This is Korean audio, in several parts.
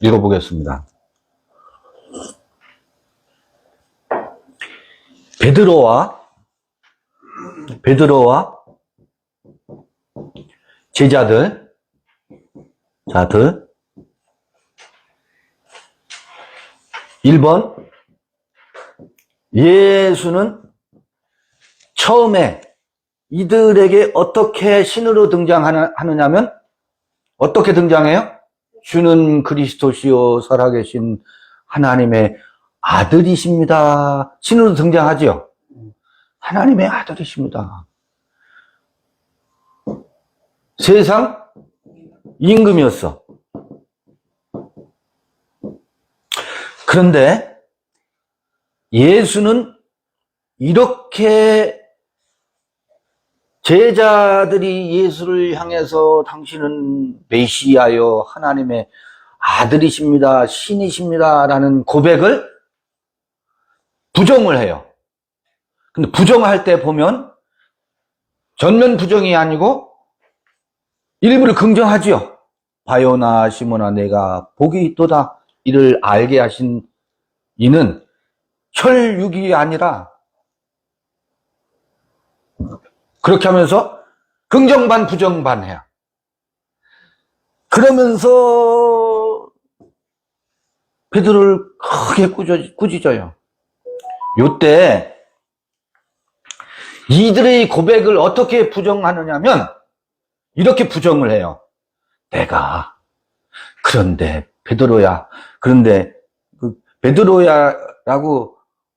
읽어보겠습니다. 베드로와 제자들, 1번, 예수는 처음에 이들에게 어떻게 신으로 등장하느냐면, 어떻게 등장해요? 주는 그리스도시요 살아계신 하나님의 아들이십니다. 신으로 등장하지요. 하나님의 아들이십니다. 세상 임금이었어. 그런데 예수는 이렇게 제자들이 예수를 향해서 당신은 메시아여 하나님의 아들이십니다. 신이십니다. 라는 고백을 부정을 해요. 근데 부정할 때 보면 전면 부정이 아니고 일부러 긍정하지요. 바요나 시몬아 내가 복이 있도다. 이를 알게 하신 이는 혈육이 아니라, 그렇게 하면서 긍정 반 부정 반 해요. 그러면서 베드로를 크게 꾸짖어요. 요때 이들의 고백을 어떻게 부정하느냐면 이렇게 부정을 해요. 내가 그런데 베드로야, 그런데 베드로야라고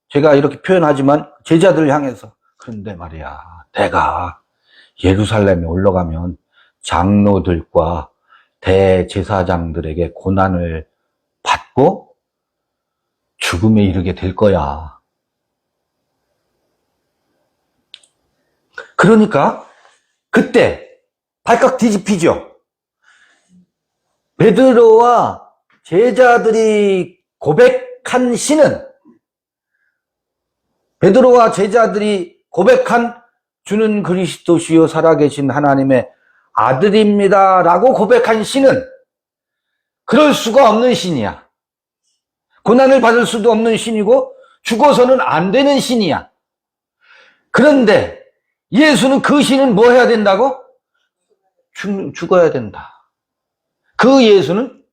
제가 이렇게 표현하지만 제자들을 향해서, 그런데 말이야 내가 예루살렘에 올라가면 장로들과 대제사장들에게 고난을 받고 죽음에 이르게 될 거야. 그러니까 그때 발칵 뒤집히죠. 베드로와 제자들이 고백한 신은, 베드로와 제자들이 고백한 주는 그리스도시요 살아계신 하나님의 아들입니다 라고 고백한 신은 그럴 수가 없는 신이야. 고난을 받을 수도 없는 신이고 죽어서는 안 되는 신이야. 그런데 예수는 그 신은 뭐 해야 된다고? 죽어야 된다. 그 예수는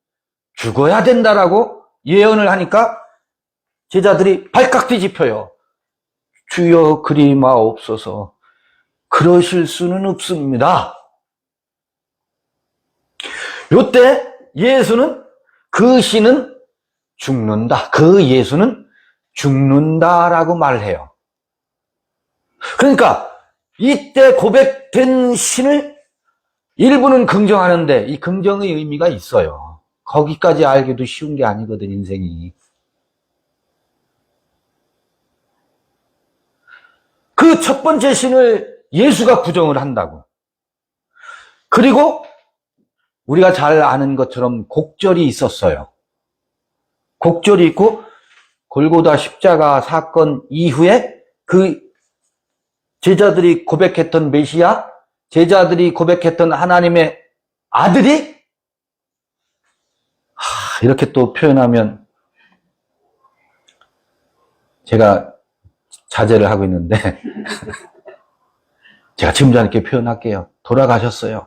죽어야 된다라고 예언을 하니까 제자들이 발칵 뒤집혀요. 주여 그리 마옵소서. 그러실 수는 없습니다. 요때 예수는, 그 신은 죽는다. 그 예수는 죽는다라고 말해요. 그러니까 이때 고백된 신을 일부는 긍정하는데 이 긍정의 의미가 있어요. 거기까지 알기도 쉬운 게 아니거든, 인생이. 그 첫 번째 신을 예수가 부정을 한다고. 그리고 우리가 잘 아는 것처럼 곡절이 있었어요. 곡절이 있고 골고다 십자가 사건 이후에 그 제자들이 고백했던 메시아, 제자들이 고백했던 하나님의 아들이, 이렇게 또 표현하면 제가 자제를 하고 있는데 제가 지금 이렇게 표현할게요. 돌아가셨어요.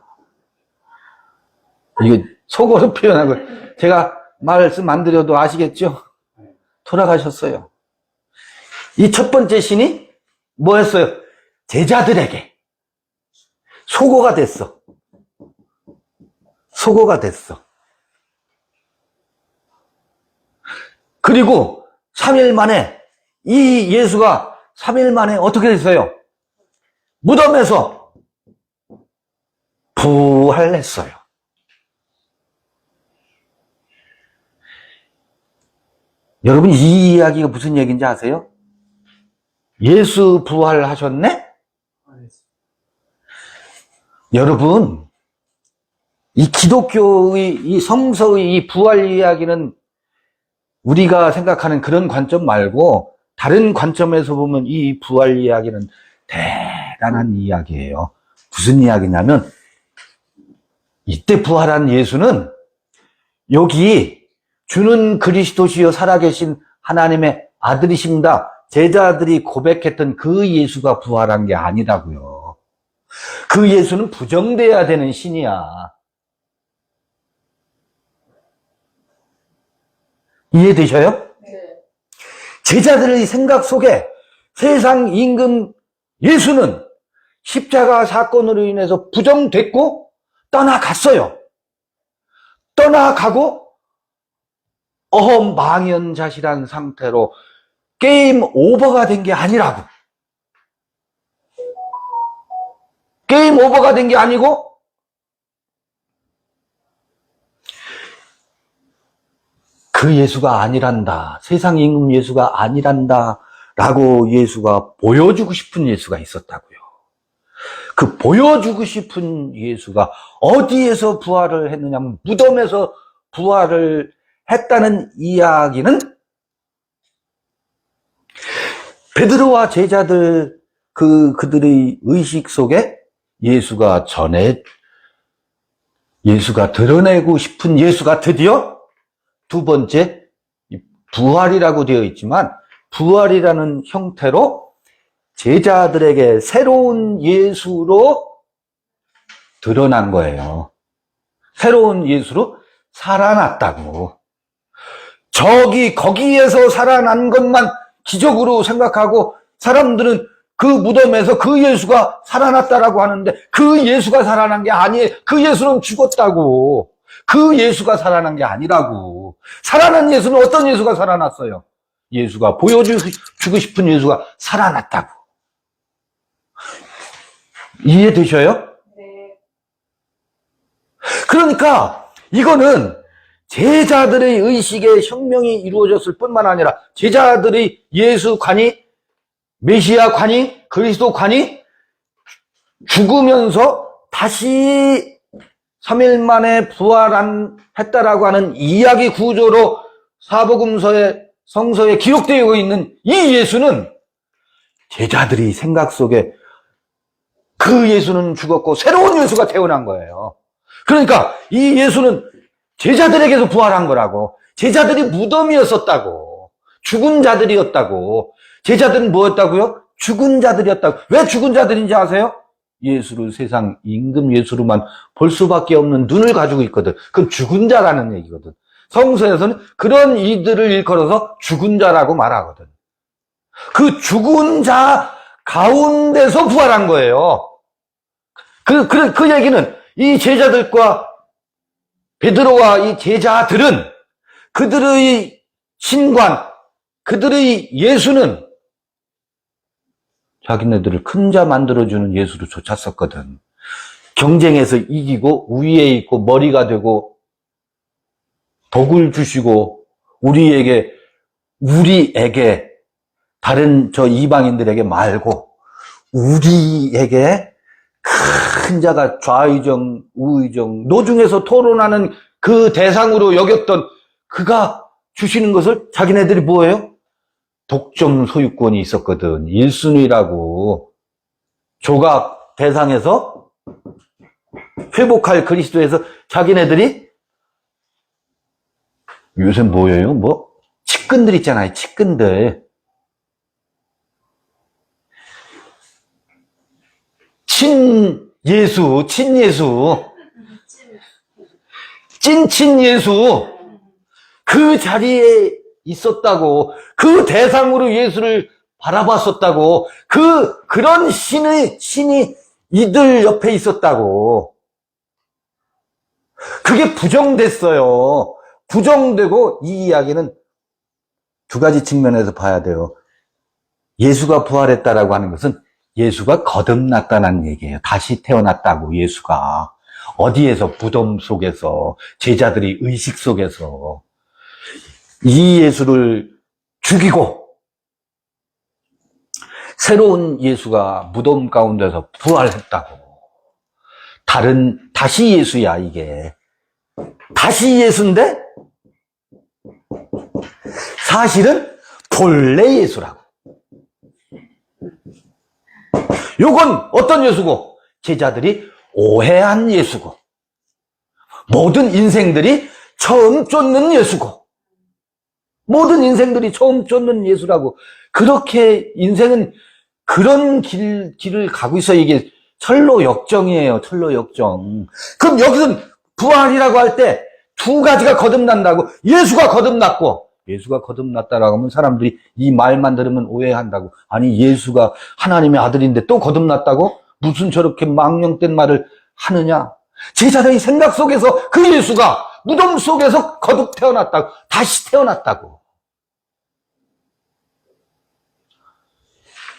이게 속어로 표현하고, 제가 말씀 안 드려도 아시겠죠? 돌아가셨어요. 이 첫 번째 신이 뭐 했어요? 제자들에게 소고가 됐어. 소고가 됐어. 그리고 3일 만에, 이 예수가 3일 만에 어떻게 됐어요? 무덤에서 부활했어요. 여러분, 이 이야기가 무슨 얘기인지 아세요? 예수 부활하셨네? 여러분, 이 기독교의, 이 성서의 이 부활 이야기는 우리가 생각하는 그런 관점 말고 다른 관점에서 보면 이 부활 이야기는 대단한 이야기예요. 무슨 이야기냐면, 이때 부활한 예수는 여기 주는 그리스도시요 살아계신 하나님의 아들이십니다. 제자들이 고백했던 그 예수가 부활한 게 아니라고요. 그 예수는 부정돼야 되는 신이야. 이해되셔요? 네. 제자들의 생각 속에 세상 임금 예수는 십자가 사건으로 인해서 부정됐고 떠나갔어요. 떠나가고 어망연자실한 상태로 게임 오버가 된 게 아니라고. 게임 오버가 된 게 아니고 그 예수가 아니란다. 세상 임금 예수가 아니란다. 라고 예수가 보여주고 싶은 예수가 있었다고요. 그 보여주고 싶은 예수가 어디에서 부활을 했느냐면 무덤에서 부활을 했다는 이야기는 베드로와 제자들 그들의 의식 속에 예수가 드러내고 싶은 예수가 드디어 두 번째 부활이라고 되어 있지만 부활이라는 형태로 제자들에게 새로운 예수로 드러난 거예요. 새로운 예수로 살아났다고. 거기에서 살아난 것만 기적으로 생각하고 사람들은 그 무덤에서 그 예수가 살아났다라고 하는데 그 예수가 살아난 게 아니에요. 그 예수는 죽었다고. 그 예수가 살아난 게 아니라고. 살아난 예수는 어떤 예수가 살아났어요? 예수가 보여주고 싶은 예수가 살아났다고. 이해되셔요? 네. 그러니까 이거는 제자들의 의식의 혁명이 이루어졌을 뿐만 아니라 제자들의 예수관이 메시아관이 그리스도관이 죽으면서 다시 3일 만에 부활했다라고 하는 이야기 구조로 사복음서의 성서에 기록되어 있는 이 예수는 제자들이 생각 속에 그 예수는 죽었고 새로운 예수가 태어난 거예요. 그러니까 이 예수는 제자들에게서 부활한 거라고. 제자들이 무덤이었었다고. 죽은 자들이었다고. 제자들은 뭐였다고요? 죽은 자들이었다고. 왜 죽은 자들인지 아세요? 예수를 세상 임금 예수로만 볼 수밖에 없는 눈을 가지고 있거든. 그건 죽은 자라는 얘기거든. 성서에서는 그런 이들을 일컬어서 죽은 자라고 말하거든. 그 죽은 자 가운데서 부활한 거예요. 그 얘기는 이 제자들과 베드로와 이 제자들은 그들의 신관, 그들의 예수는 자기네들을 큰 자 만들어주는 예수로 쫓았었거든. 경쟁에서 이기고 우위에 있고 머리가 되고 복을 주시고 우리에게 다른 저 이방인들에게 말고 우리에게 큰 자가 좌의정 우의정 노중에서 토론하는 그 대상으로 여겼던 그가 주시는 것을 자기네들이 뭐예요? 독점 소유권이 있었거든. 1순위라고. 조각 대상에서 회복할 그리스도에서 자기네들이 요새 뭐예요? 측근들 있잖아요. 측근들. 친예수. 찐친예수. 그 자리에 있었다고. 그 대상으로 예수를 바라봤었다고. 그런 신이 이들 옆에 있었다고. 그게 부정됐어요. 부정되고 이 이야기는 두 가지 측면에서 봐야 돼요. 예수가 부활했다라고 하는 것은 예수가 거듭났다는 얘기예요. 다시 태어났다고 예수가. 어디에서? 무덤 속에서, 제자들이 의식 속에서 이 예수를 죽이고 새로운 예수가 무덤 가운데서 부활했다고. 다시 예수야 이게. 다시 예수인데 사실은 본래 예수라고. 요건 어떤 예수고? 제자들이 오해한 예수고 모든 인생들이 처음 쫓는 예수고 모든 인생들이 처음 쫓는 예수라고. 그렇게 인생은 그런 길을 가고 있어요. 이게 철로 역정이에요. 철로 역정. 그럼 여기서 부활이라고 할 때 두 가지가 거듭난다고. 예수가 거듭났고, 예수가 거듭났다라고 하면 사람들이 이 말만 들으면 오해한다고. 아니, 예수가 하나님의 아들인데 또 거듭났다고? 무슨 저렇게 망령된 말을 하느냐? 제자들의 생각 속에서 그 예수가 무덤 속에서 거듭 태어났다고. 다시 태어났다고.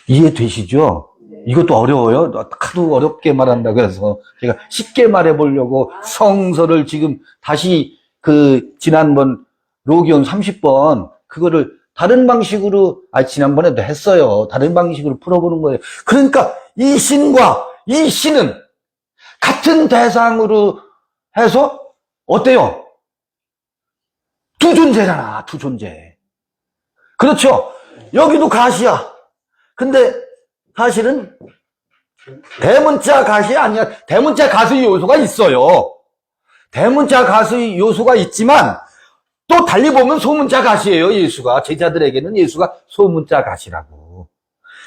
이해되시죠? 이것도 어려워요. 하도 어렵게 말한다 그래서 제가 쉽게 말해보려고 성서를 지금 다시 지난번 로기온 30번 그거를 다른 방식으로, 지난번에도 했어요. 다른 방식으로 풀어보는 거예요. 그러니까 이 신과 이 신은 같은 대상으로 해서 어때요? 두 존재잖아, 두 존재. 그렇죠? 여기도 가시야. 근데 사실은 대문자 가시 아니야. 대문자 가수의 요소가 있어요. 대문자 가수의 요소가 있지만 또 달리 보면 소문자 가시예요. 예수가. 제자들에게는 예수가 소문자 가시라고.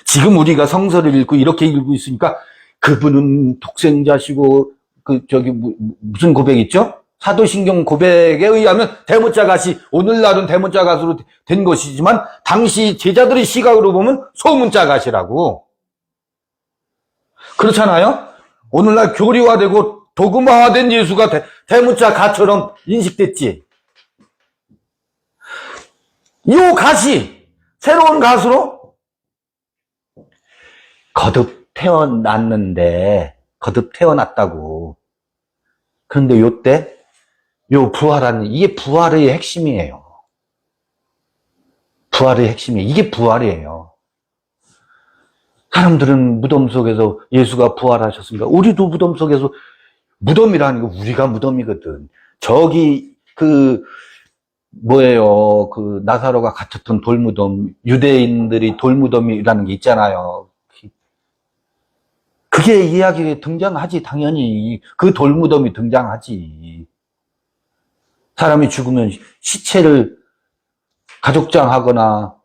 지금 우리가 성서를 읽고 이렇게 읽고 있으니까 그분은 독생자시고 무슨 고백 있죠? 사도신경 고백에 의하면 대문자 가시, 오늘날은 대문자 가수로 된 것이지만 당시 제자들의 시각으로 보면 소문자 가시라고. 그렇잖아요? 오늘날 교리화되고 도구화된 예수가 대문자 가처럼 인식됐지. 이 가시, 새로운 가수로 거듭 태어났다고. 그런데 요때, 이게 부활의 핵심이에요. 부활의 핵심이에요. 이게 부활이에요. 사람들은 무덤 속에서 예수가 부활하셨습니다. 우리도 무덤 속에서, 무덤이라는 거 우리가 무덤이거든. 저기 나사로가 갇혔던 돌무덤, 유대인들이 돌무덤이라는 게 있잖아요. 그게 이야기에 등장하지, 당연히. 그 돌무덤이 등장하지. 사람이 죽으면 시체를 가족장하거나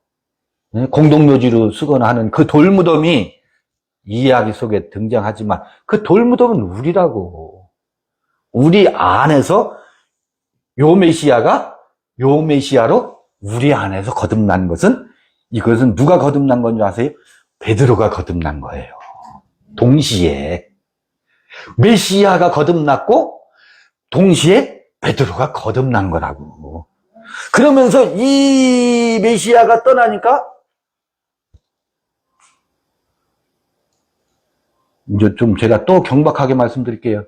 공동묘지로 쓰거나 하는 그 돌무덤이 이야기 속에 등장하지만 그 돌무덤은 우리라고. 우리 안에서 요 메시아로 우리 안에서 거듭난 것은, 이것은 누가 거듭난 건지 아세요? 베드로가 거듭난 거예요. 동시에 메시아가 거듭났고 동시에 베드로가 거듭난 거라고. 그러면서 이 메시아가 떠나니까 이제 좀 제가 또 경박하게 말씀드릴게요.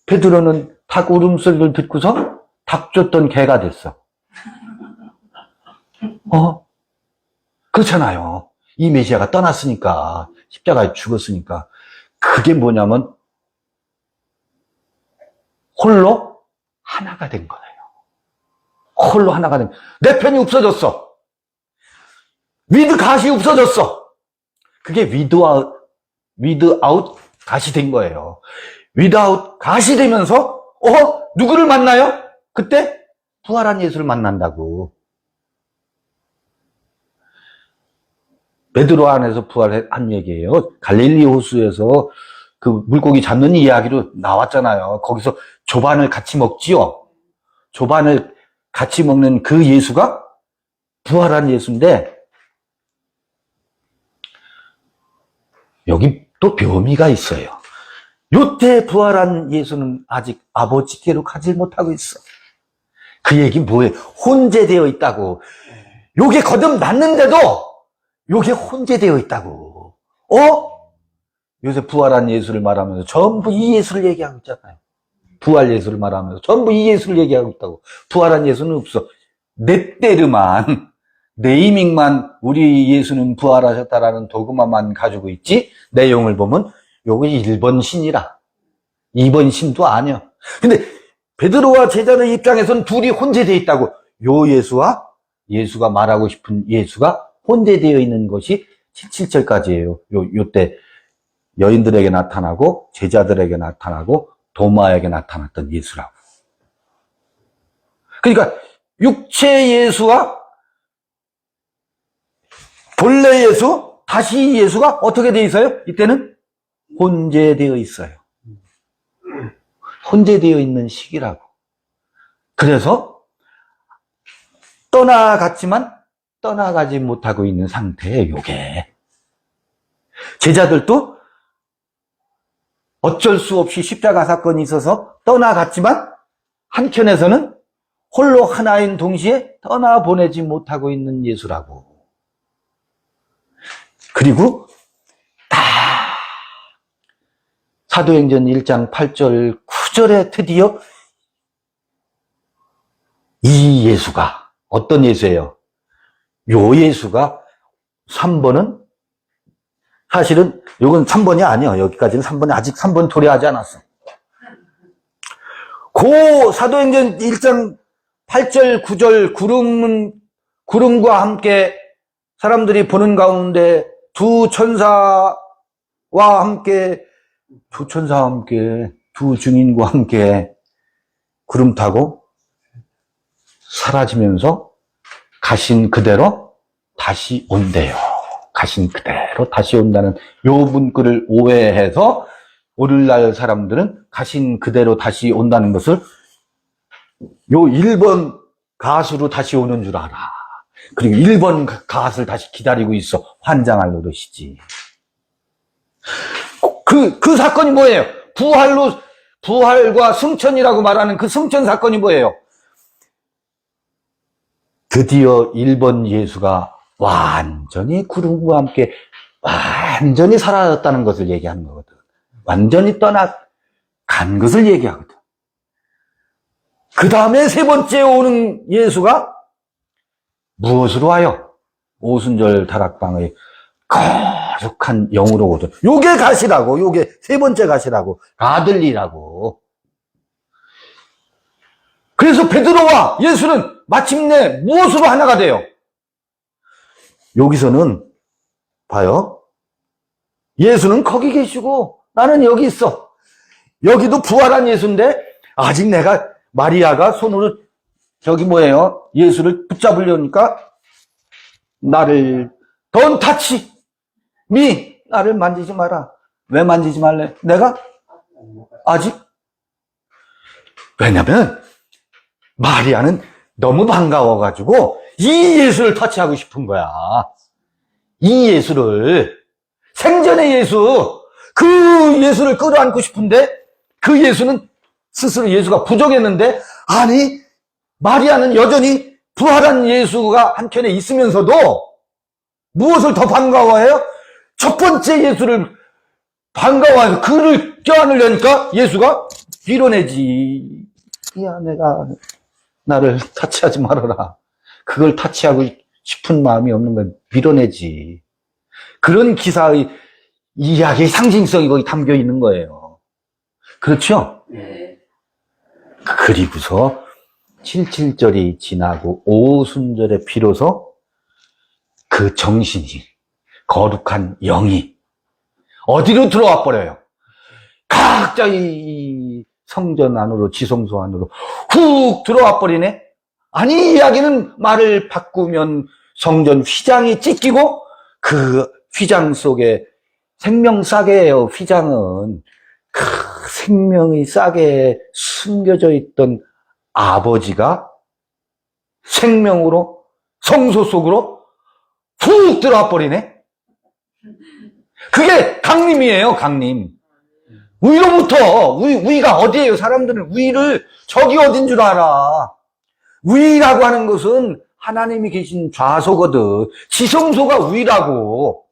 베드로는 닭 울음소리를 듣고서 닭 쫓던 개가 됐어. 그렇잖아요. 이 메시아가 떠났으니까, 십자가에 죽었으니까. 그게 뭐냐면 홀로 하나가 된 거예요. 홀로 하나가 된 거예요. 내 편이 없어졌어. 위드 갓이 없어졌어. 그게 위드아웃 갓이 된 거예요. 위드아웃 갓이 되면서 누구를 만나요? 그때 부활한 예수를 만난다고. 베드로 안에서 부활한 얘기예요. 갈릴리 호수에서 그 물고기 잡는 이야기로 나왔잖아요. 거기서 조반을 같이 먹지요. 조반을 같이 먹는 그 예수가 부활한 예수인데, 여기 또 묘미가 있어요. 요때 부활한 예수는 아직 아버지께로 가지 못하고 있어. 그 얘기 뭐예요? 혼재되어 있다고. 요게 거듭났는데도 요게 혼재되어 있다고. 요새 부활한 예수를 말하면서 전부 이 예수를 얘기하고 있잖아요. 부활 예수를 말하면서 전부 이 예수를 얘기하고 있다고. 부활한 예수는 없어. 넷데르만, 네이밍만 우리 예수는 부활하셨다라는 도구마만 가지고 있지, 내용을 보면 요거 1번 신이라. 2번 신도 아니야. 근데 베드로와 제자의 입장에서는 둘이 혼재되어 있다고. 요 예수와 예수가 말하고 싶은 예수가 혼재되어 있는 것이 7절까지예요. 요때 여인들에게 나타나고 제자들에게 나타나고 도마에게 나타났던 예수라고. 그러니까 육체 예수와 본래 예수, 다시 예수가 어떻게 되어 있어요? 이때는 혼재되어 있어요. 혼재되어 있는 시기라고. 그래서 떠나갔지만 떠나가지 못하고 있는 상태예요, 요게. 제자들도 어쩔 수 없이 십자가 사건이 있어서 떠나갔지만 한켠에서는 홀로 하나인 동시에 떠나보내지 못하고 있는 예수라고. 그리고 다 사도행전 1장 8절 9절에 드디어 이 예수가 어떤 예수예요? 요 예수가 3번은 사실은 이건 3번이 아니에요. 여기까지는 3번이 아직 3번 도래하지 않았어. 그 사도행전 1장 8절 9절 구름과 함께 사람들이 보는 가운데 두 천사와 함께 두 증인과 함께 구름 타고 사라지면서 가신 그대로 다시 온대요. 가신 그대로 다시 온다는 요 문구를 오해해서 오늘날 사람들은 가신 그대로 다시 온다는 것을 요 1번 가수로 다시 오는 줄 알아. 그리고 1번 가수를 다시 기다리고 있어. 환장할 노릇이지. 그 사건이 뭐예요? 부활과 승천이라고 말하는 그 승천 사건이 뭐예요? 드디어 1번 예수가 완전히 구름과 함께 완전히 사라졌다는 것을 얘기하는 거거든. 완전히 떠나간 것을 얘기하거든. 그 다음에 세 번째 오는 예수가 무엇으로 와요? 오순절 다락방의 거룩한 영으로 오거든. 요게 가시라고, 요게 세 번째 가시라고, 가들리라고. 그래서 베드로와 예수는 마침내 무엇으로 하나가 돼요? 여기서는 봐요. 예수는 거기 계시고 나는 여기 있어. 여기도 부활한 예수인데 아직 내가 마리아가 손으로 저기 뭐예요? 예수를 붙잡으려니까 나를 Don't touch me. 나를 만지지 마라. 왜 만지지 말래? 내가 아직 왜냐면 마리아는 너무 반가워가지고 이 예수를 터치하고 싶은 거야. 이 예수를, 생전의 예수, 그 예수를 끌어안고 싶은데 그 예수는 스스로 예수가 부족했는데, 아니 마리아는 여전히 부활한 예수가 한켠에 있으면서도 무엇을 더 반가워해요? 첫 번째 예수를 반가워해서 그를 껴안으려니까 예수가 밀어내지. 야, 내가 나를 타치하지 말아라. 그걸 타치하고 싶은 마음이 없는 걸 밀어내지. 그런 기사의 이야기의 상징성이 거기 담겨 있는 거예요. 그렇죠? 네. 그리고서 77절이 지나고 오순절에 비로소 그 정신이, 거룩한 영이 어디로 들어와 버려요? 각자 이 성전 안으로, 지성소 안으로 훅 들어와 버리네? 아니, 이야기는 말을 바꾸면 성전 휘장이 찢기고 그 휘장 속에 생명 싸개예요. 휘장은 그 생명의 싸개에 숨겨져 있던 아버지가 생명으로 성소 속으로 훅 들어와 버리네. 그게 강림이에요. 강림. 위로부터, 위가 어디예요? 사람들은 위를 저기 어딘 줄 알아. 위라고 하는 것은 하나님이 계신 좌소거든. 지성소가 위라고.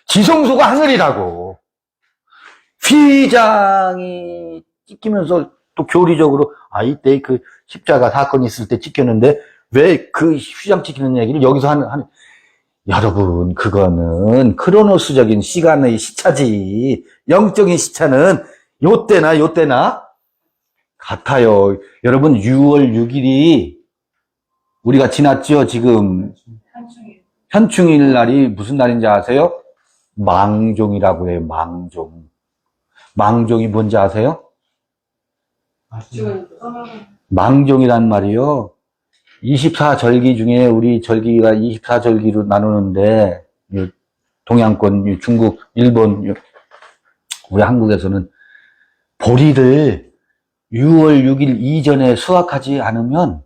지성소가 하늘이라고. 휘장이 찢기면서 또 교리적으로, 이때 그 십자가 사건이 있을 때 찢겼는데 왜 그 휘장 찢기는 얘기를 여기서 하는 여러분, 그거는 크로노스적인 시간의 시차지. 영적인 시차는 요때나 같아요. 여러분, 6월 6일이 우리가 지났죠? 지금 현충일 날이 무슨 날인지 아세요? 망종이라고 해요. 망종. 망종이 뭔지 아세요? 망종이란 말이요, 24절기 중에 우리 절기가 24절기로 나누는데, 동양권, 중국, 일본, 우리 한국에서는 보리를 6월 6일 이전에 수확하지 않으면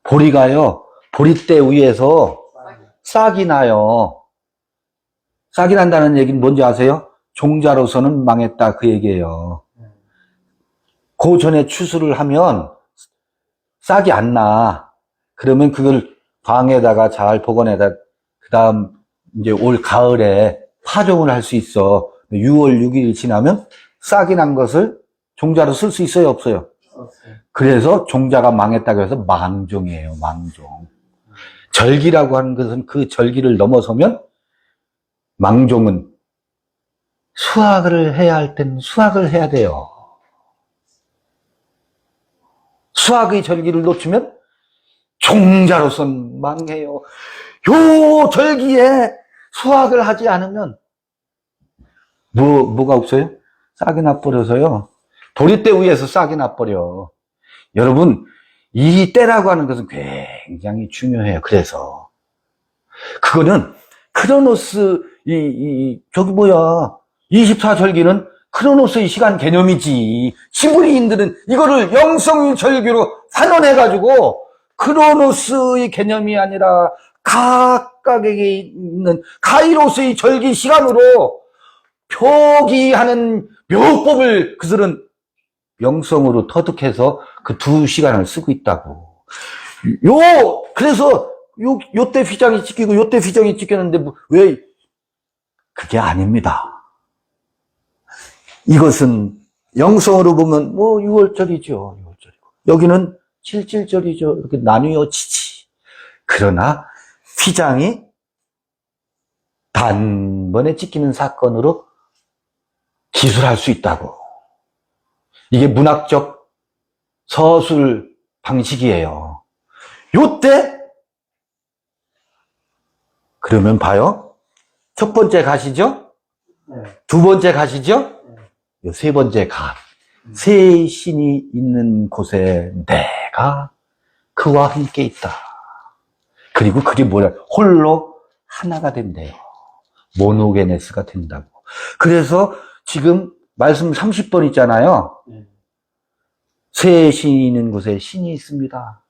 보리가요, 보리대 위에서 싹이 나요. 싹이 난다는 얘기는 뭔지 아세요? 종자로서는 망했다, 그 얘기예요. 그 전에 추수를 하면 싹이 안 나. 그러면 그걸 방에다가 잘 보관해다, 그 다음 이제 올 가을에 파종을 할 수 있어. 6월 6일이 지나면 싹이 난 것을 종자로 쓸 수 있어요, 없어요? 그래서 종자가 망했다고 해서 망종이에요, 망종. 절기라고 하는 것은 그 절기를 넘어서면 망종은 수확을 해야 할 때는 수확을 해야 돼요. 수확의 절기를 놓치면 종자로선 망해요. 요 절기에 수확을 하지 않으면 뭐가 없어요? 싹이 나버려서요. 보리대 위에서 싹이 나버려. 여러분, 이 때라고 하는 것은 굉장히 중요해요. 그래서 그거는 크로노스, 저기 뭐야, 24절기는 크로노스의 시간 개념이지. 히브리인들은 이거를 영성의 절기로 환원해가지고 크로노스의 개념이 아니라 각각에게 있는 카이로스의 절기 시간으로 표기하는 묘법을 그들은 영성으로 터득해서 그 2시간을 쓰고 있다고. 그래서 요때 휘장이 찍히고 요때 휘장이 찍혔는데 왜? 그게 아닙니다. 이것은 영성으로 보면 6월절이죠. 6월절이고. 여기는 7.7절이죠. 이렇게 나뉘어지지. 그러나 휘장이 단번에 찍히는 사건으로 기술할 수 있다고. 이게 문학적 서술 방식이에요. 요때 그러면 봐요. 첫 번째 가시죠? 두 번째 가시죠? 요 세 번째 가. 세 신이 있는 곳에 내가 그와 함께 있다. 그리고 그게 뭐냐? 홀로 하나가 된대요. 모노게네스가 된다고. 그래서 지금 말씀 30번 있잖아요. 세 신이 있는 곳에 신이 있습니다.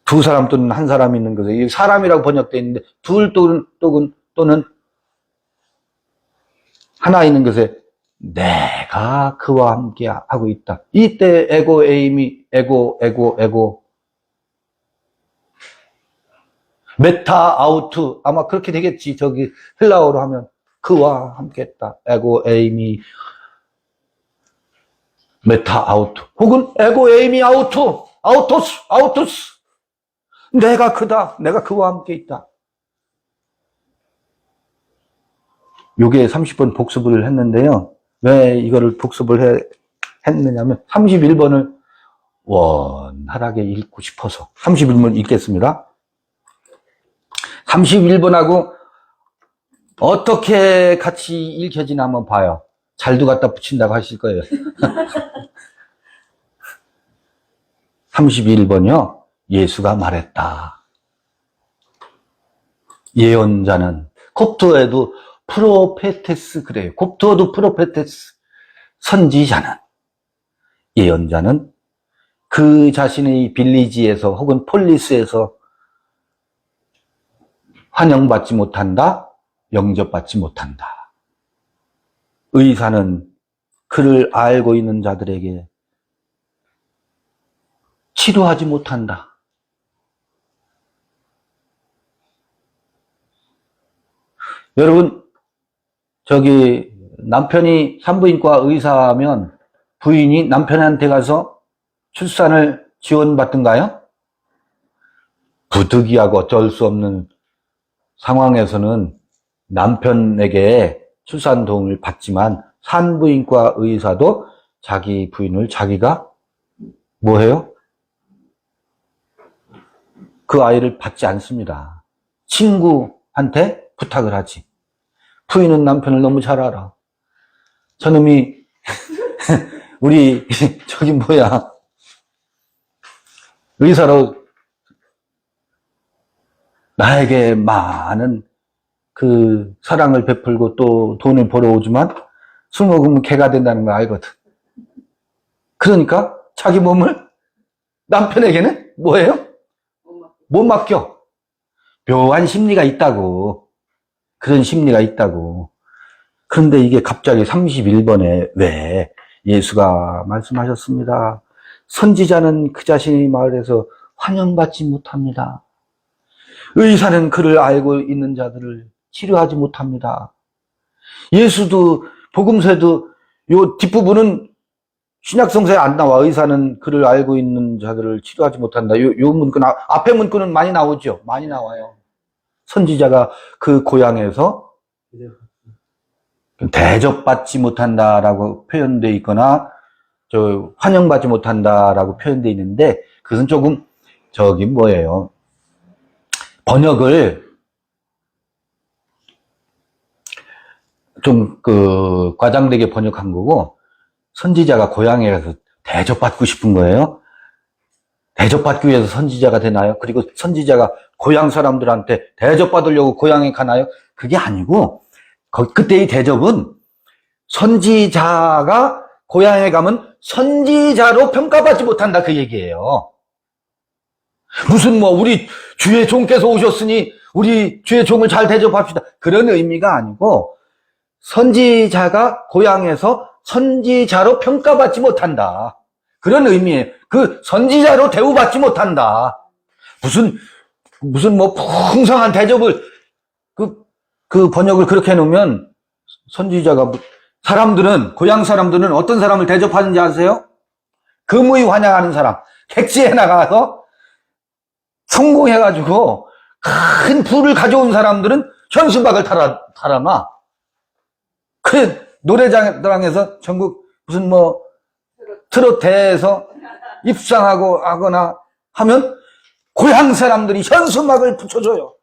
두 사람 또는 한 사람 있는 곳에, 사람이라고 번역되어 있는데 둘 또는 하나 있는 곳에 내가 그와 함께 하고 있다. 이때 에고 에이미 에고 메타 아우트, 아마 그렇게 되겠지. 저기 헬라어로 하면 그와 함께 했다. 에고 에이미 메타 아우트, 혹은 에고 에이미 아우토스 내가 그다. 내가 그와 함께 있다. 요게 30번 복습을 했는데요. 왜 이거를 복습을 했느냐면 31번을 원활하게 읽고 싶어서 31번 읽겠습니다. 31번하고 어떻게 같이 읽혀지나 한번 봐요. 잘도 갖다 붙인다고 하실 거예요. 31번이요. 예수가 말했다. 예언자는, 콥트어에도 프로페테스 그래요. 콥트어도 프로페테스, 선지자는, 예언자는 그 자신의 빌리지에서 혹은 폴리스에서 환영받지 못한다, 영접받지 못한다. 의사는 그를 알고 있는 자들에게 치료하지 못한다. 여러분, 저기 남편이 산부인과 의사면 부인이 남편한테 가서 출산을 지원받든가요? 부득이하고 어쩔 수 없는 상황에서는 남편에게 출산 도움을 받지만 산부인과 의사도 자기 부인을 자기가 뭐해요? 그 아이를 받지 않습니다. 친구한테 부탁을 하지. 부인은 남편을 너무 잘 알아. 저놈이 우리 저기 뭐야 의사로 나에게 많은 그 사랑을 베풀고 또 돈을 벌어오지만 술 먹으면 개가 된다는 걸 알거든. 그러니까 자기 몸을 남편에게는 뭐예요? 못 맡겨. 묘한 심리가 있다고. 그런 심리가 있다고. 그런데 이게 갑자기 31번에 왜 예수가 말씀하셨습니다. 선지자는 그 자신의 마을에서 환영받지 못합니다. 의사는 그를 알고 있는 자들을 치료하지 못합니다. 예수도 복음서에도 요 뒷부분은 신약성서에 안 나와. 의사는 그를 알고 있는 자들을 치료하지 못한다. 요 문구, 앞에 문구는 많이 나오죠. 많이 나와요. 선지자가 그 고향에서 대접받지 못한다라고 표현되어 있거나 환영받지 못한다라고 표현되어 있는데 그것은 조금 뭐예요. 번역을 좀 과장되게 번역한 거고, 선지자가 고향에 가서 대접받고 싶은 거예요. 대접받기 위해서 선지자가 되나요? 그리고 선지자가 고향 사람들한테 대접받으려고 고향에 가나요? 그게 아니고 그때의 대접은 선지자가 고향에 가면 선지자로 평가받지 못한다 그 얘기예요. 무슨 우리 주의 종께서 오셨으니 우리 주의 종을 잘 대접합시다. 그런 의미가 아니고 선지자가 고향에서 선지자로 평가받지 못한다. 그런 의미예요. 그 선지자로 대우받지 못한다. 무슨 풍성한 대접을 그 번역을 그렇게 해놓으면 선지자가 고향 사람들은 어떤 사람을 대접하는지 아세요? 금의 환영하는 사람. 객지에 나가서 성공해가지고 큰 부를 가져온 사람들은 현수막을 달아놔. 그 노래장에서 전국 무슨 트롯 대회에서 입상하고 하거나 하면 고향 사람들이 현수막을 붙여줘요.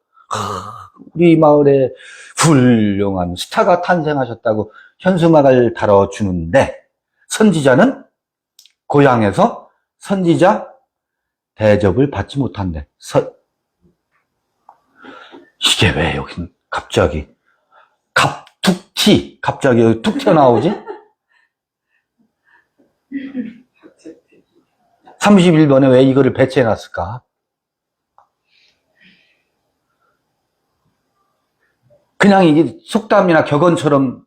우리 마을에 훌륭한 스타가 탄생하셨다고 현수막을 달아주는데 선지자는 고향에서 선지자 대접을 받지 못한대. 이게 왜 여기 갑자기 갑자기 여기 툭 튀어나오지? 31번에 왜 이거를 배치해놨을까? 그냥 이게 속담이나 격언처럼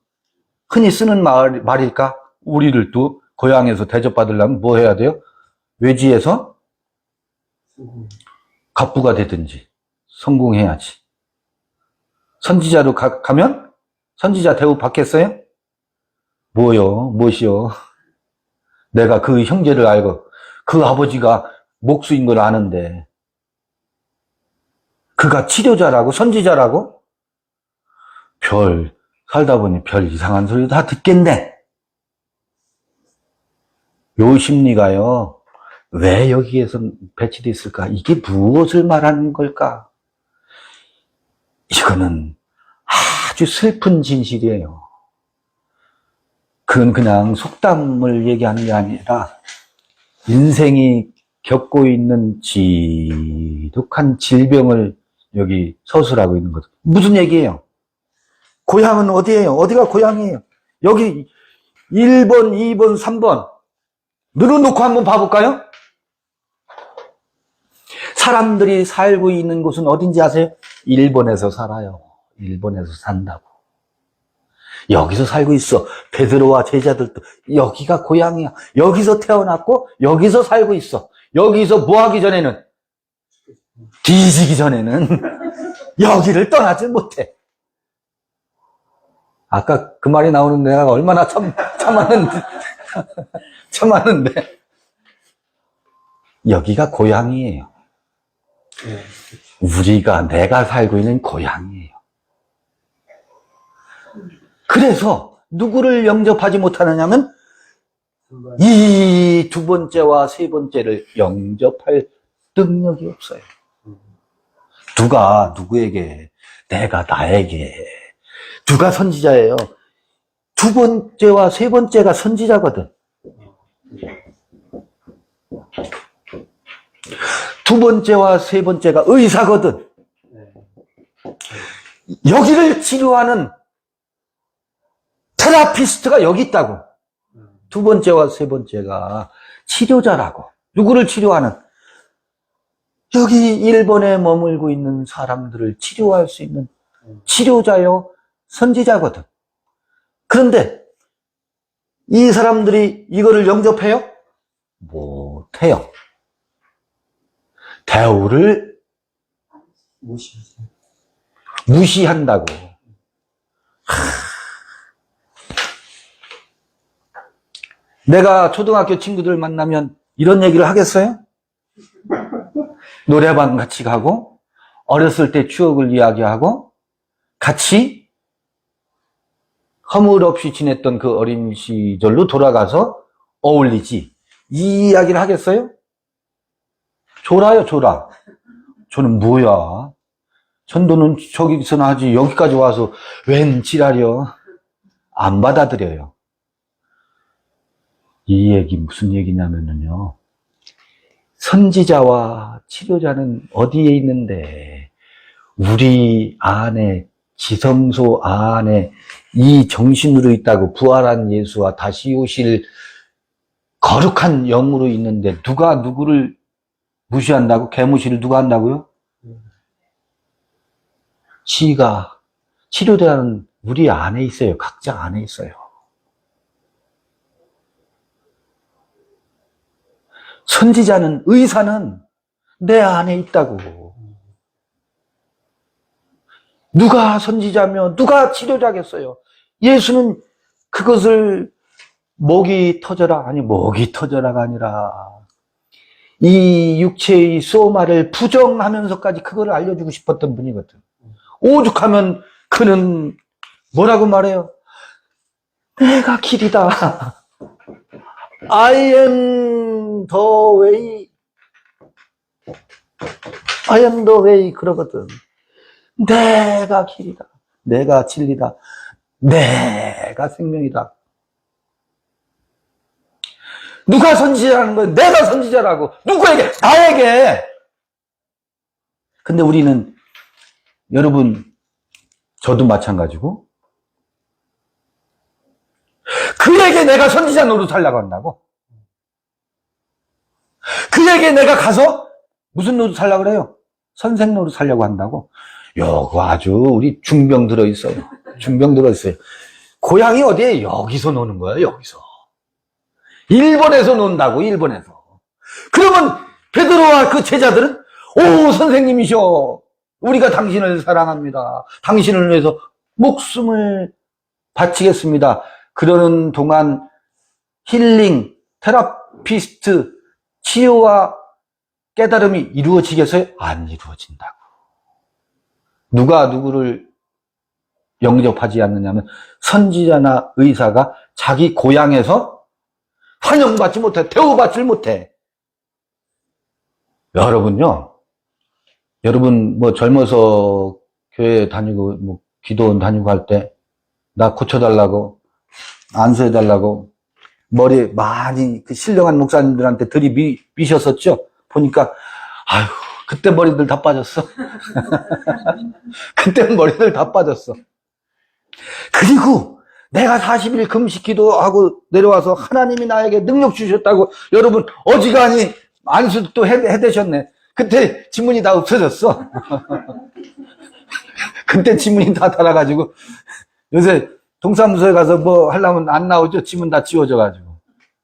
흔히 쓰는 말일까? 우리를 또 고향에서 대접받으려면 뭐 해야 돼요? 외지에서 갑부가 되든지 성공해야지. 선지자로 가면 선지자 대우 받겠어요? 무엇이요? 내가 그 형제를 알고 그 아버지가 목수인 걸 아는데 그가 치료자라고 선지자라고? 살다 보니 별 이상한 소리 다 듣겠네. 요 심리가요. 왜 여기에서 배치되어 있을까? 이게 무엇을 말하는 걸까? 이거는 아주 슬픈 진실이에요. 그건 그냥 속담을 얘기하는 게 아니라 인생이 겪고 있는 지독한 질병을 여기 서술하고 있는 거죠. 무슨 얘기예요? 고향은 어디예요? 어디가 고향이에요? 여기 1번, 2번, 3번 늘어놓고 한번 봐볼까요? 사람들이 살고 있는 곳은 어딘지 아세요? 일본에서 살아요. 일본에서 산다고. 여기서 살고 있어. 베드로와 제자들도 여기가 고향이야. 여기서 태어났고 여기서 살고 있어. 여기서 뭐 하기 전에는 뒤지기 전에는 여기를 떠나지 못해. 아까 그 말이 나오는데 내가 얼마나 참았는데 여기가 고향이에요. 내가 살고 있는 고향이에요. 그래서 누구를 영접하지 못하느냐면 이 두 번째와 세 번째를 영접할 능력이 없어요. 누가 누구에게, 내가 나에게. 누가 선지자예요? 두 번째와 세 번째가 선지자거든. 두 번째와 세 번째가 의사거든. 여기를 치료하는 테라피스트가 여기 있다고. 두 번째와 세 번째가 치료자라고. 누구를 치료하는? 여기 일본에 머물고 있는 사람들을 치료할 수 있는 치료자요, 선지자거든. 그런데 이 사람들이 이거를 영접해요? 못해요. 대우를 무시한다고. 내가 초등학교 친구들 만나면 이런 얘기를 하겠어요? 노래방 같이 가고, 어렸을 때 추억을 이야기하고, 같이 허물 없이 지냈던 그 어린 시절로 돌아가서 어울리지. 이 이야기를 하겠어요? 졸아요, 졸아. 저는 뭐야? 전도는 저기서나 하지, 여기까지 와서 웬 지랄이여. 안 받아들여요. 이 얘기 무슨 얘기냐면요. 선지자와 치료자는 어디에 있는데, 우리 안에, 지성소 안에 이 정신으로 있다고, 부활한 예수와 다시 오실 거룩한 영으로 있는데, 누가 누구를 무시한다고? 개무시를 누가 한다고요? 지가, 치료자는 우리 안에 있어요. 각자 안에 있어요. 선지자는, 의사는 내 안에 있다고. 누가 선지자며 누가 치료자겠어요? 예수는 그것을 목이 터져라, 아니 목이 터져라가 아니라 이 육체의 소마를 부정하면서까지 그걸 알려주고 싶었던 분이거든. 오죽하면 그는 뭐라고 말해요? 내가 길이다. I am the way. I am the way 그러거든. 내가 길이다. 내가 진리다. 내가 생명이다. 누가 선지자라는 거예요? 내가 선지자라고. 누구에게? 나에게. 근데 우리는, 여러분, 저도 마찬가지고, 그에게 내가 선지자 노릇 하려고 한다고. 그에게 내가 가서 무슨 노릇 하려고 그래요? 선생 노릇 하려고 한다고. 요거 아주 우리 중병 들어있어요. 중병 들어있어요. 고향이 어디에? 여기서 노는 거예요. 여기서. 일본에서 논다고. 일본에서. 그러면 베드로와 그 제자들은, 오 선생님이셔. 우리가 당신을 사랑합니다. 당신을 위해서 목숨을 바치겠습니다. 그러는 동안 힐링, 테라피스트, 치유와 깨달음이 이루어지겠어요? 안 이루어진다고. 누가 누구를 영접하지 않느냐면 선지자나 의사가 자기 고향에서 환영받지 못해, 대우받지 못해. 여러분요, 여러분 뭐 젊어서 교회 다니고 뭐 기도원 다니고 할 때 나 고쳐달라고, 안수해달라고 머리 많이 그 신령한 목사님들한테 들이미셨었죠? 보니까 아유, 그때 머리들 다 빠졌어. 그때 머리들 다 빠졌어. 그리고 내가 40일 금식 기도하고 내려와서 하나님이 나에게 능력 주셨다고, 여러분 어지간히 안수 또 해대셨네. 그때 지문이 다 없어졌어. 그때 지문이 다 달아가지고 요새 동사무소에 가서 뭐 하려면 안 나오죠. 지문 다 지워져가지고.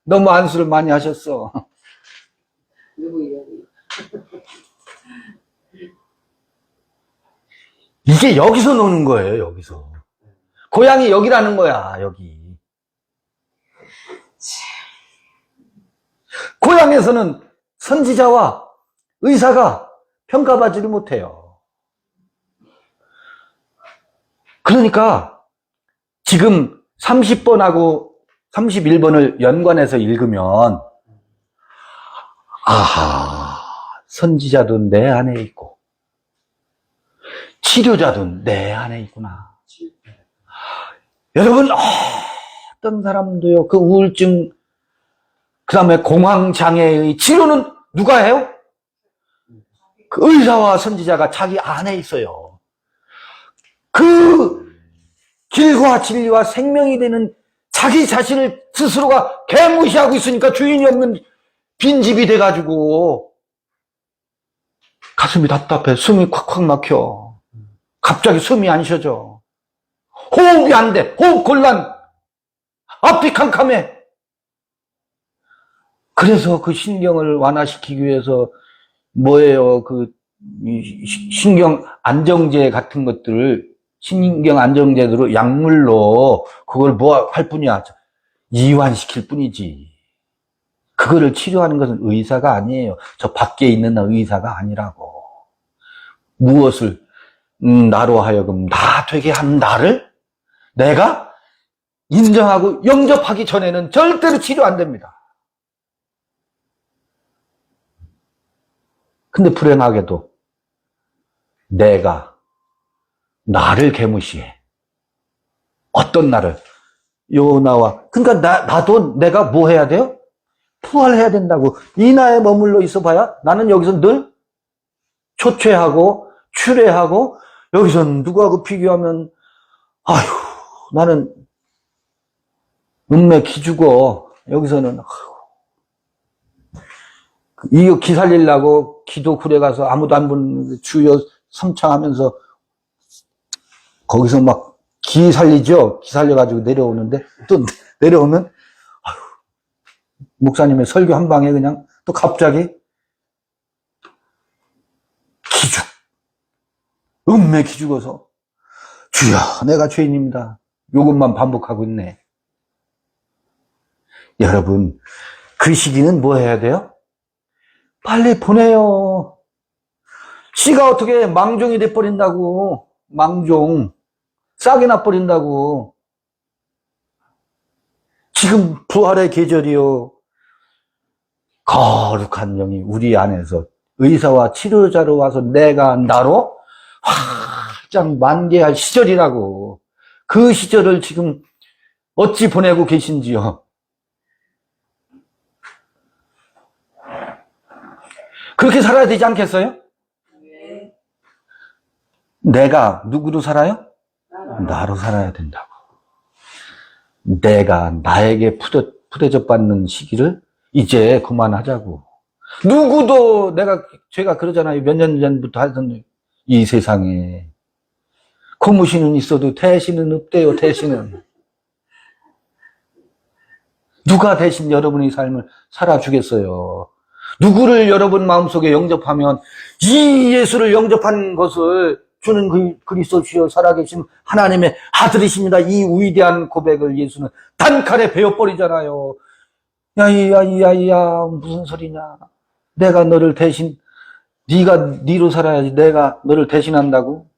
너무 안수를 많이 하셨어. 이게 여기서 노는 거예요. 여기서. 고향이 여기라는 거야. 여기. 고향에서는 선지자와 의사가 평가받지를 못해요. 그러니까 지금 30번하고 31번을 연관해서 읽으면, 아하, 선지자도 내 안에 있고 치료자도 내 안에 있구나. 여러분, 어떤 사람도요, 그 우울증, 그 다음에 공황장애의 치료는 누가 해요? 그 의사와 선지자가 자기 안에 있어요. 그 길과 진리와 생명이 되는 자기 자신을 스스로가 개무시하고 있으니까 주인이 없는 빈집이 돼가지고 가슴이 답답해. 숨이 콱콱 막혀. 갑자기 숨이 안 쉬어져. 호흡이 안 돼. 호흡 곤란. 앞이 캄캄해. 그래서 그 신경을 완화시키기 위해서 뭐예요? 신경 안정제 같은 것들을 신경 안정제로 약물로 그걸 뭐 할 뿐이야. 이완시킬 뿐이지. 그거를 치료하는 것은 의사가 아니에요. 저 밖에 있는 의사가 아니라고. 무엇을 나로 하여금 나 되게 한 나를 내가 인정하고 영접하기 전에는 절대로 치료 안 됩니다. 근데 불행하게도 내가 나를 개무시해. 어떤 나를? 나와. 그러니까 나도 내가 뭐 해야 돼요? 부활해야 된다고. 이 나에 머물러 있어 봐야 나는 여기서 늘 초췌하고 추레하고 여기서 누구하고 비교하면 아휴 나는 음매 기죽어. 여기서는 이거 기 살리려고 기도 굴에 가서 아무도 안 보는 주여 삼창하면서 거기서 막 기 살리죠. 기 살려가지고 내려오는데 또 내려오면 아휴, 목사님의 설교 한 방에 그냥 또 갑자기 기죽 음매 기죽어서 주여 내가 죄인입니다. 요것만 반복하고 있네. 여러분 그 시기는 뭐 해야 돼요? 빨리 보내요. 씨가 어떻게 망종이 돼버린다고. 망종 싹이 나버린다고. 지금 부활의 계절이요. 거룩한 영이 우리 안에서 의사와 치료자로 와서 내가 나로 활짝 만개할 시절이라고. 그 시절을 지금 어찌 보내고 계신지요. 그렇게 살아야 되지 않겠어요? 네. 내가 누구로 살아요? 나로 살아야 된다고. 내가 나에게 푸대접 받는 시기를 이제 그만하자고. 누구도 제가 그러잖아요. 몇 년 전부터 하던 이 세상에 고무신은 있어도 대신은 없대요. 대신은. 누가 대신 여러분의 삶을 살아주겠어요? 누구를 여러분 마음속에 영접하면 이 예수를 영접한 것을 주는 그리스도 주여 살아계신 하나님의 아들이십니다. 이 위대한 고백을 예수는 단칼에 베어버리잖아요. 야야야야 무슨 소리냐. 내가 너를 대신 네가 네로 살아야지 내가 너를 대신한다고.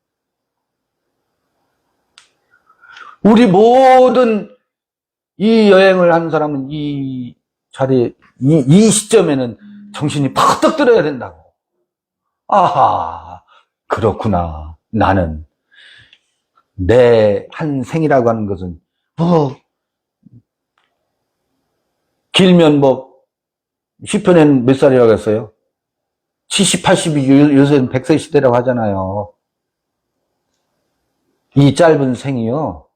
우리 모든 이 여행을 한 사람은 이 자리에 이 시점에는 정신이 팍떡 들어야 된다고. 아하 그렇구나. 나는 내 한 생이라고 하는 것은 뭐 길면 뭐 시편에는 몇 살이라고 했어요? 70, 80이 요새는 100세 시대라고 하잖아요. 이 짧은 생이요.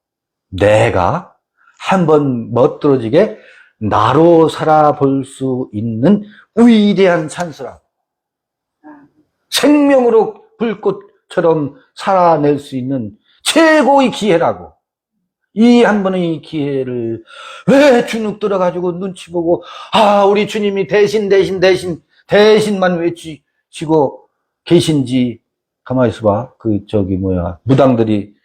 내가 한번 멋들어지게 나로 살아볼 수 있는 위대한 찬스라고. 생명으로 불꽃처럼 살아낼 수 있는 최고의 기회라고. 이 한 번의 기회를 왜 주눅 들어가지고 눈치 보고 우리 주님이 대신만 외치시고 계신지 가만히 있어봐. 무당들이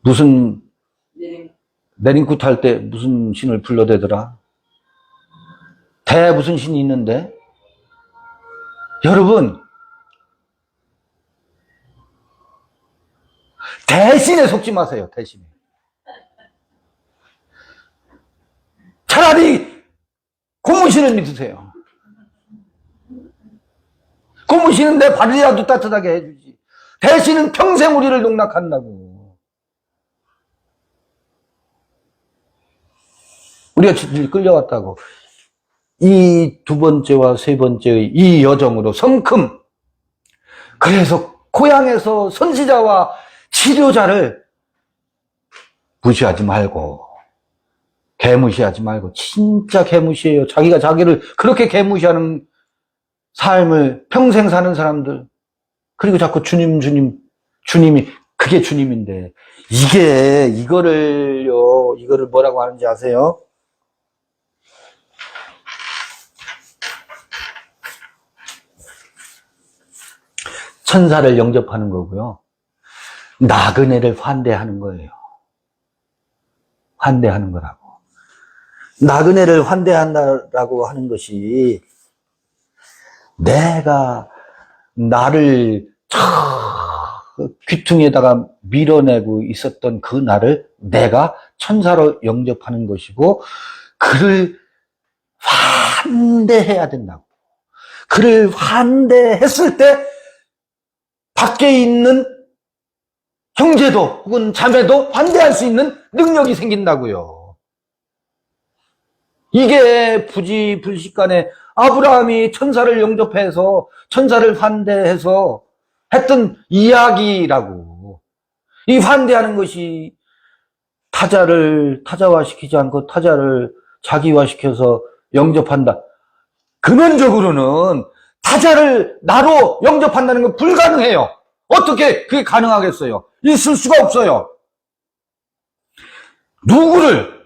무슨 내림굿 할 때 무슨 신을 불러대더라. 무슨 신이 있는데 여러분 대신에 속지 마세요. 대신에. 차라리 고무신을 믿으세요. 고무신은 내 발이라도 따뜻하게 해주지. 대신은 평생 우리를 농락한다고. 우리가 끌려왔다고. 이 두 번째와 세 번째의 이 여정으로 성큼 그래서 고향에서 선지자와 치료자를 무시하지 말고, 개무시하지 말고, 진짜 개무시해요. 자기가 자기를 그렇게 개무시하는 삶을 평생 사는 사람들, 그리고 자꾸 주님이, 그게 주님인데, 이거를 뭐라고 하는지 아세요? 천사를 영접하는 거고요. 나그네를 환대하는 거예요. 환대하는 거라고. 나그네를 환대한다라고 하는 것이 내가 나를 귀퉁이에다가 밀어내고 있었던 그 나를 내가 천사로 영접하는 것이고 그를 환대해야 된다고. 그를 환대했을 때 밖에 있는 형제도 혹은 자매도 환대할 수 있는 능력이 생긴다고요. 이게 부지불식간에 아브라함이 천사를 영접해서 천사를 환대해서 했던 이야기라고. 이 환대하는 것이 타자를 타자화시키지 않고 타자를 자기화시켜서 영접한다. 근원적으로는 타자를 나로 영접한다는 건 불가능해요. 어떻게 그게 가능하겠어요? 있을 수가 없어요. 누구를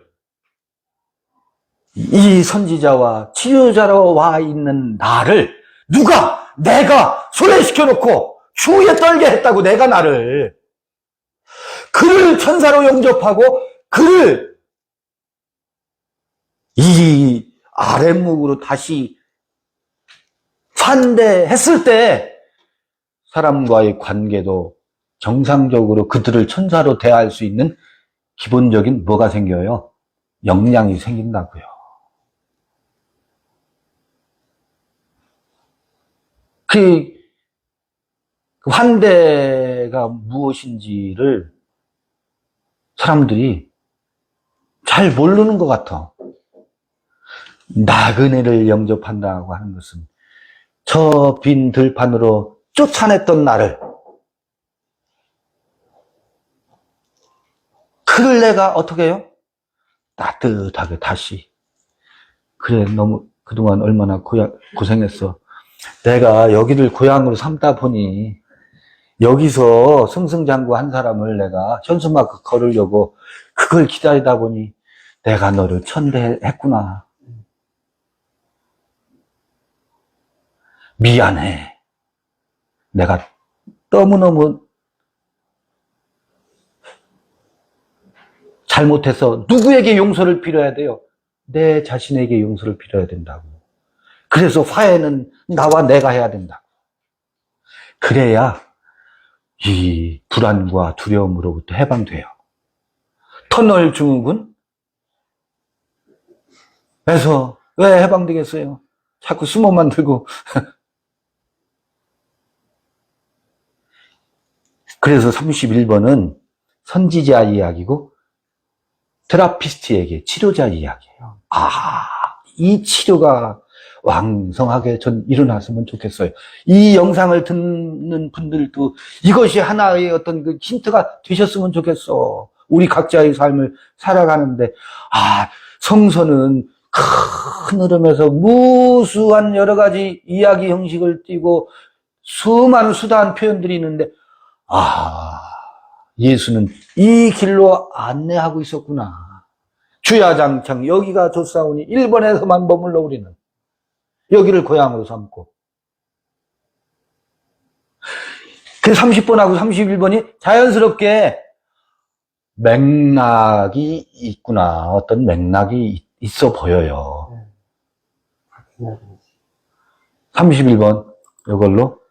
이 선지자와 치유자로 와 있는 나를 내가 소외시켜 놓고 추위에 떨게 했다고 내가 나를 그를 천사로 영접하고 그를 이 아랫목으로 다시 환대했을 때 사람과의 관계도 정상적으로 그들을 천사로 대할 수 있는 기본적인 뭐가 생겨요? 역량이 생긴다고요. 그 환대가 무엇인지를 사람들이 잘 모르는 것 같아. 나그네를 영접한다고 하는 것은 저 빈 들판으로 쫓아냈던 나를 그를 내가 어떻게 해요? 따뜻하게 다시 그래 너무 그동안 얼마나 고생했어. 내가 여기를 고향으로 삼다 보니 여기서 승승장구한 사람을 내가 현수막 걸으려고 그걸 기다리다 보니 내가 너를 천대했구나. 미안해. 내가 너무너무 잘못해서 누구에게 용서를 빌어야 돼요? 내 자신에게 용서를 빌어야 된다고. 그래서 화해는 나와 내가 해야 된다고. 그래야 이 불안과 두려움으로부터 해방돼요. 터널 증후군? 그래서 왜 해방되겠어요? 자꾸 숨어만 들고. 그래서 31번은 선지자 이야기고 테라피스트에게 치료자 이야기예요. 이 치료가 왕성하게 전 일어났으면 좋겠어요. 이 영상을 듣는 분들도 이것이 하나의 어떤 그 힌트가 되셨으면 좋겠어. 우리 각자의 삶을 살아가는데, 성서는 큰 흐름에서 무수한 여러 가지 이야기 형식을 띠고 수많은 수다한 표현들이 있는데, 예수는 이 길로 안내하고 있었구나. 주야장창 여기가 좋사오니 일본에서만 머물러 우리는 여기를 고향으로 삼고. 그 30번하고 31번이 자연스럽게 맥락이 있구나. 어떤 맥락이 있어 보여요. 31번 이걸로